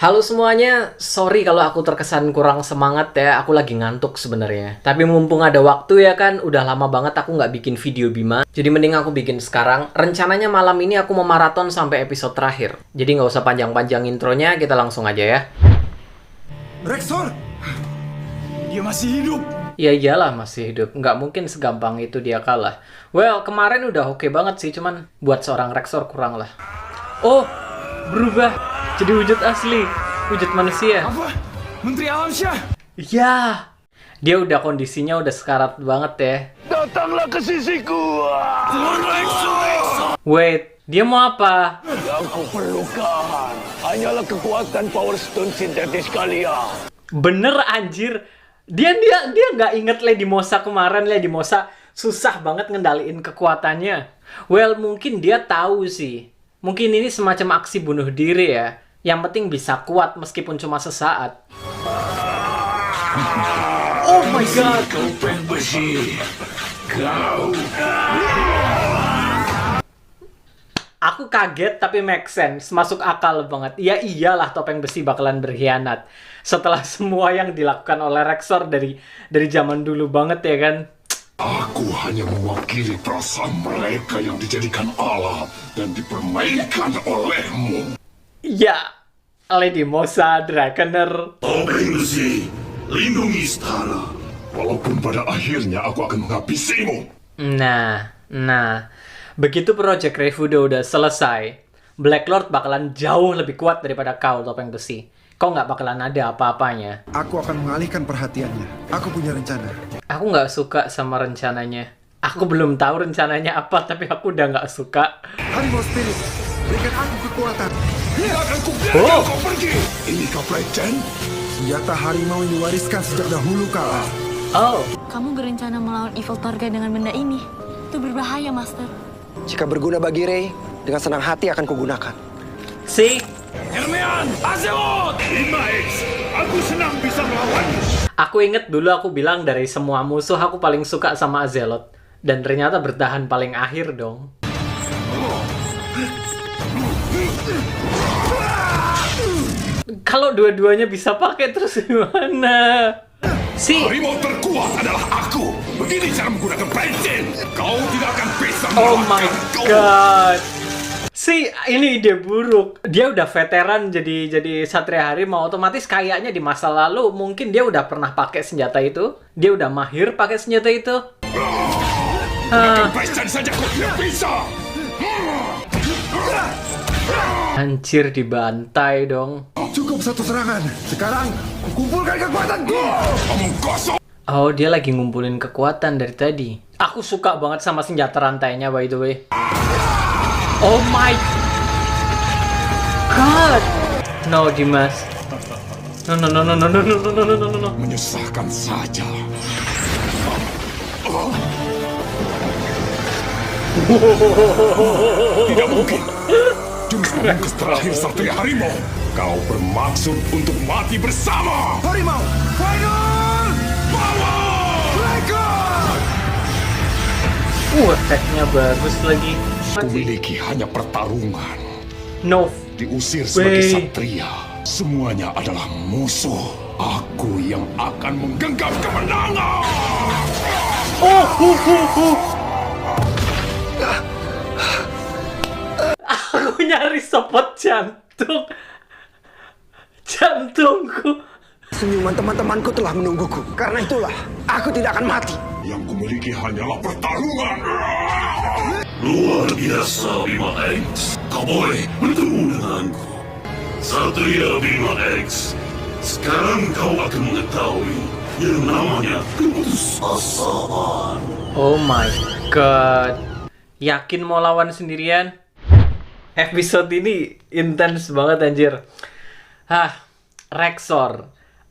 Halo semuanya, sorry kalau aku terkesan kurang semangat ya, aku lagi ngantuk sebenarnya. Tapi mumpung ada waktu ya kan, udah lama banget aku nggak bikin video Bima. Jadi mending aku bikin sekarang. Rencananya malam ini aku mau maraton sampai episode terakhir. Jadi nggak usah panjang-panjang intronya, kita langsung aja ya. Rexor! Dia masih hidup! Ya iyalah masih hidup, nggak mungkin segampang itu dia kalah. Well, kemarin udah oke banget sih, cuman buat seorang Rexor kurang lah. Oh, berubah jadi wujud asli, wujud manusia. Apa? Menteri Alamsyah? Ya, dia udah kondisinya udah sekarat banget ya. Datanglah ke sisiku. Wait, dia mau apa? Yang kau perlukan hanyalah kekuatan Power Stone sintetis kalian. Bener anjir. Dia nggak inget Lady Mosa kemarin. Lady Mosa susah banget ngendaliin kekuatannya. Well, mungkin dia tahu sih. Mungkin ini semacam aksi bunuh diri ya. Yang penting bisa kuat meskipun cuma sesaat. Oh my god. Topeng besi. Kau. Aku kaget tapi make sense. Masuk akal banget. Ya iyalah topeng besi bakalan berkhianat. Setelah semua yang dilakukan oleh Rexor dari zaman dulu banget ya kan. Aku hanya mewakili perasaan mereka yang dijadikan alat dan dipermainkan olehmu. Ya, Lady Mosa, Drakener. Topeng besi, lindungi istana. Walaupun pada akhirnya aku akan menghabisimu. Nah. Begitu Project Refudo udah selesai, Black Lord bakalan jauh lebih kuat daripada kau, topeng besi. Kau nggak bakalan ada apa-apanya. Aku akan mengalihkan perhatiannya. Aku punya rencana. Aku nggak suka sama rencananya. Aku belum tahu rencananya apa, tapi aku udah nggak suka. Harimau Spirit, berikan aku kekuatan. Tidak akan kubiarkan kau pergi. Inikah Legend? Senjata harimau yang diwariskan sejak dahulu kala. Oh, Kamu berencana melawan Evil Torga dengan benda ini? Itu berbahaya, Master. Jika berguna bagi Rey, dengan senang hati akan kugunakan. see? Hermean, Azeroth, 5X. Aku senang bisa melawanmu. Aku inget dulu aku bilang dari semua musuh aku paling suka sama Azeroth. Dan ternyata bertahan paling akhir dong. Kalau dua-duanya bisa pakai terus gimana? See? Harimau terkuat adalah aku. Begini cara menggunakan bensin. Kau tidak akan bisa Oh my mengalahkanku. god. Si ini ide buruk. Dia udah veteran jadi Satria Harimau, otomatis kayaknya di masa lalu mungkin dia udah pernah pakai senjata itu. Dia udah mahir pakai senjata itu. Gunakan bensin saja kau tidak bisa. Anjir dibantai dong. Cukup satu serangan. Sekarang, kumpulkan kekuatanku. Omong kosong. Oh, dia lagi ngumpulin kekuatan dari tadi. Aku suka banget sama senjata rantainya by the way. Oh my god. No, Dimas. No. Menyusahkan saja. Tidak mungkin. Jurus pemungkus terakhir Satria Harimau. Kau bermaksud untuk mati bersama. Harimau, final! Record! Attack-nya bagus lagi. Kumiliki hanya pertarungan. No. Diusir sebagai Wey. satria. Semuanya adalah musuh. Aku yang akan menggenggam kemenangan. Aku nyari sopot jantung. Jantungku. Senyuman teman-temanku telah menungguku. Karena itulah, aku tidak akan mati. Yang kumiliki hanyalah pertarungan. Luar biasa Bima X. Kau boleh bertemu denganku. Satria Bima X. Sekarang kau akan mengetahui yang namanya keputusasaan. Oh my god. Yakin mau lawan sendirian? Episode ini intens banget anjir.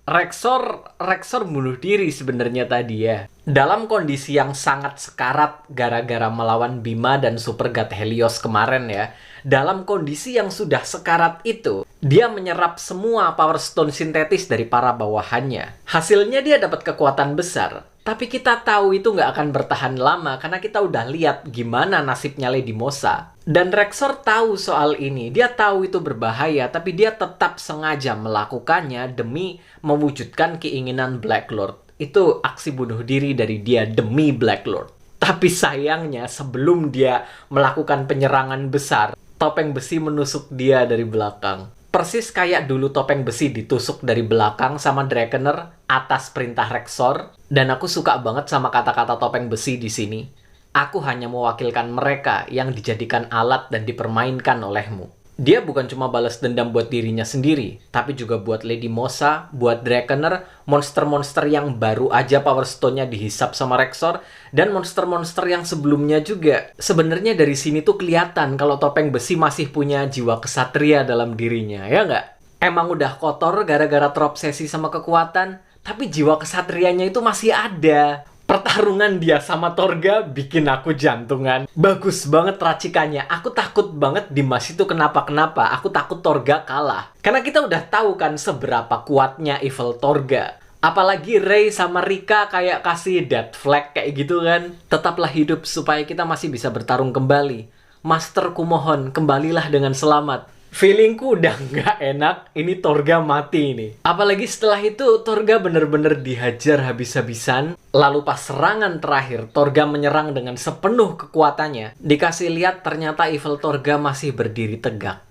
Rexor bunuh diri sebenarnya tadi ya. Dalam kondisi yang sangat sekarat gara-gara melawan Bima dan Super God Helios kemarin ya. Dalam kondisi yang sudah sekarat itu, dia menyerap semua Power Stone sintetis dari para bawahannya. Hasilnya dia dapat kekuatan besar. Tapi kita tahu itu nggak akan bertahan lama karena kita udah lihat gimana nasibnya Lady Mosa. Dan Rexor tahu soal ini. Dia tahu itu berbahaya, tapi dia tetap sengaja melakukannya demi mewujudkan keinginan Black Lord. Itu aksi bunuh diri dari dia demi Black Lord. Tapi sayangnya sebelum dia melakukan penyerangan besar, topeng besi menusuk dia dari belakang. Persis kayak dulu topeng besi ditusuk dari belakang sama Drakener atas perintah Rexor. Dan aku suka banget sama kata-kata topeng besi di sini. Aku hanya mewakilkan mereka yang dijadikan alat dan dipermainkan olehmu. Dia bukan cuma balas dendam buat dirinya sendiri, tapi juga buat Lady Mosa, buat Drakener, monster-monster yang baru aja Power Stone-nya dihisap sama Rexor, dan monster-monster yang sebelumnya juga. Sebenarnya dari sini tuh kelihatan kalau topeng besi masih punya jiwa kesatria dalam dirinya, ya nggak? Emang udah kotor gara-gara terobsesi sama kekuatan, tapi jiwa kesatrianya itu masih ada. Pertarungan dia sama Torga bikin aku jantungan. Bagus banget racikannya. Aku takut banget Dimas itu kenapa-kenapa. Aku takut Torga kalah. Karena kita udah tahu kan seberapa kuatnya Evil Torga. Apalagi Ray sama Rika kayak kasih death flag kayak gitu kan. Tetaplah hidup supaya kita masih bisa bertarung kembali. Master, kumohon, kembalilah dengan selamat. Feelingku udah nggak enak, ini Torga mati nih. Apalagi setelah itu, Torga bener-bener dihajar habis-habisan. Lalu pas serangan terakhir, Torga menyerang dengan sepenuh kekuatannya. Dikasih lihat ternyata Evil Torga masih berdiri tegak.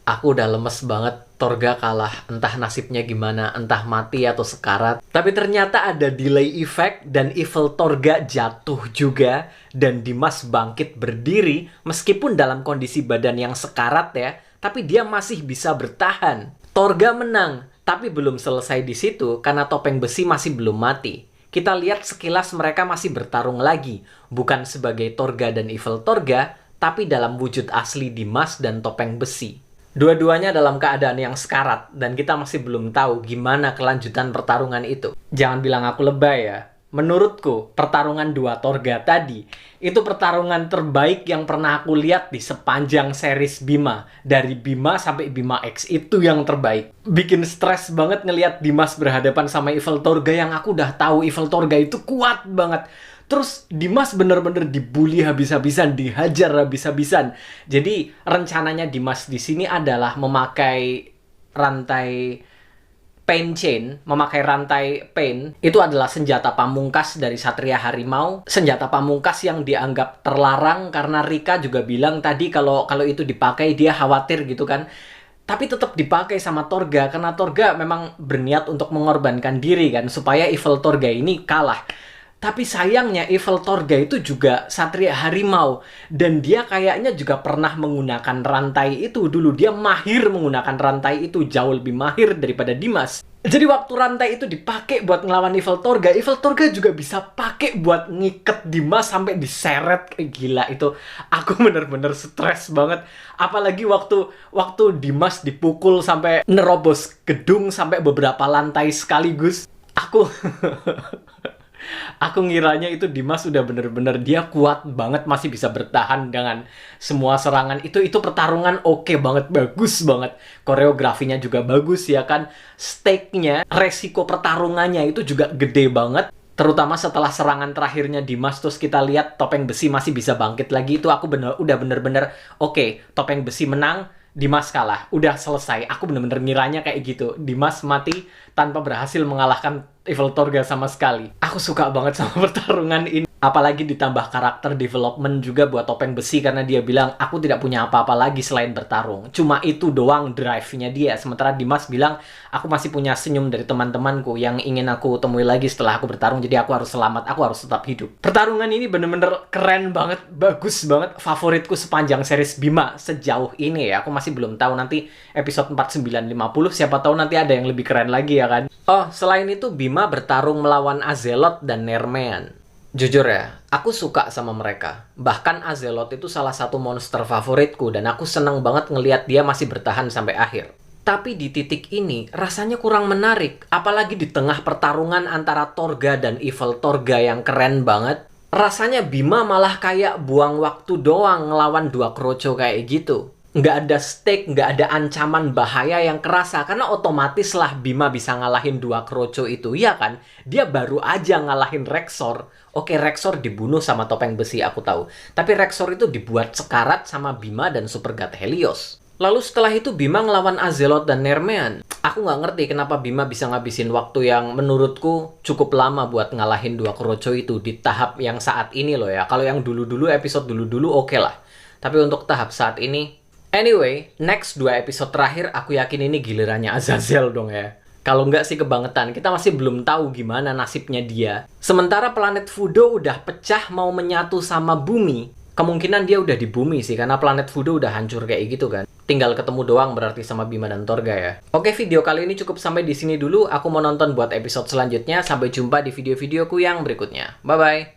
Aku udah lemes banget, Torga kalah. Entah nasibnya gimana, entah mati atau sekarat. Tapi ternyata ada delay effect dan Evil Torga jatuh juga. Dan Dimas bangkit berdiri meskipun dalam kondisi badan yang sekarat ya. Tapi dia masih bisa bertahan. Torga menang, tapi belum selesai di situ karena topeng besi masih belum mati. Kita lihat sekilas mereka masih bertarung lagi, bukan sebagai Torga dan Evil Torga, tapi dalam wujud asli Dimas dan topeng besi. Dua-duanya dalam keadaan yang sekarat, dan kita masih belum tahu gimana kelanjutan pertarungan itu. Jangan bilang aku lebay ya. Menurutku, pertarungan dua Torga tadi, itu pertarungan terbaik yang pernah aku lihat di sepanjang series Bima. Dari Bima sampai Bima X, itu yang terbaik. Bikin stres banget ngelihat Dimas berhadapan sama Evil Torga yang aku udah tahu Evil Torga itu kuat banget. Terus Dimas bener-bener dibully habis-habisan, dihajar habis-habisan. Jadi rencananya Dimas di sini adalah memakai rantai Pain Chain, memakai rantai Pain, itu adalah senjata pamungkas dari Satria Harimau. Senjata pamungkas yang dianggap terlarang karena Rika juga bilang tadi kalau itu dipakai dia khawatir gitu kan. Tapi tetap dipakai sama Torga karena Torga memang berniat untuk mengorbankan diri kan supaya Evil Torga ini kalah. Tapi sayangnya Evil Torga itu juga Satria Harimau. Dan dia kayaknya juga pernah menggunakan rantai itu dulu. Dia mahir menggunakan rantai itu. Jauh lebih mahir daripada Dimas. Jadi waktu rantai itu dipakai buat ngelawan Evil Torga juga bisa pakai buat ngiket Dimas sampai diseret. Gila itu. Aku bener-bener stres banget. Apalagi waktu Dimas dipukul sampai nerobos gedung sampai beberapa lantai sekaligus. Aku ngiranya itu Dimas udah bener-bener dia kuat banget, masih bisa bertahan dengan semua serangan. Itu pertarungan oke banget, bagus banget. Koreografinya juga bagus ya kan. Stake-nya, resiko pertarungannya itu juga gede banget. Terutama setelah serangan terakhirnya Dimas, terus kita lihat topeng besi masih bisa bangkit lagi. Itu aku udah bener-bener oke, topeng besi menang, Dimas kalah. Udah selesai. Aku bener-bener ngiranya kayak gitu. Dimas mati tanpa berhasil mengalahkan Evil Torga sama sekali. Aku suka banget sama pertarungan ini. Apalagi ditambah karakter development juga buat topeng besi karena dia bilang, aku tidak punya apa-apa lagi selain bertarung. Cuma itu doang drive-nya dia. Sementara Dimas bilang, aku masih punya senyum dari teman-temanku yang ingin aku temui lagi setelah aku bertarung. Jadi aku harus selamat, aku harus tetap hidup. Pertarungan ini bener-bener keren banget, bagus banget. Favoritku sepanjang series Bima sejauh ini ya. Aku masih belum tahu nanti episode 49-50. Siapa tahu nanti ada yang lebih keren lagi ya kan. Oh, selain itu Bima bertarung melawan Azeloth dan Nermean. Jujur ya, aku suka sama mereka. Bahkan Azeloth itu salah satu monster favoritku dan aku seneng banget ngelihat dia masih bertahan sampai akhir. Tapi di titik ini rasanya kurang menarik, apalagi di tengah pertarungan antara Torga dan Evil Torga yang keren banget. Rasanya Bima malah kayak buang waktu doang ngelawan dua kroco kayak gitu. nggak ada stake, nggak ada ancaman bahaya yang kerasa. Karena otomatis lah Bima bisa ngalahin dua kroco itu, ya kan? Dia baru aja ngalahin Rexor. Oke, Rexor dibunuh sama topeng besi, aku tahu. Tapi Rexor itu dibuat sekarat sama Bima dan Super God Helios. Lalu setelah itu Bima ngelawan Azeroth dan Nermean. Aku nggak ngerti kenapa Bima bisa ngabisin waktu yang menurutku cukup lama buat ngalahin dua kroco itu di tahap yang saat ini loh ya. Kalau yang dulu-dulu, episode dulu-dulu oke lah. Tapi untuk tahap saat ini... Anyway, next 2 episode terakhir aku yakin ini gilirannya Azazel dong ya. Kalau nggak sih kebangetan, kita masih belum tahu gimana nasibnya dia. Sementara planet Fudo udah pecah mau menyatu sama bumi. Kemungkinan dia udah di bumi sih, karena planet Fudo udah hancur kayak gitu kan. Tinggal ketemu doang berarti sama Bima dan Torga ya. Oke, video kali ini cukup sampai di sini dulu. Aku mau nonton buat episode selanjutnya. Sampai jumpa di video-videoku yang berikutnya. Bye-bye!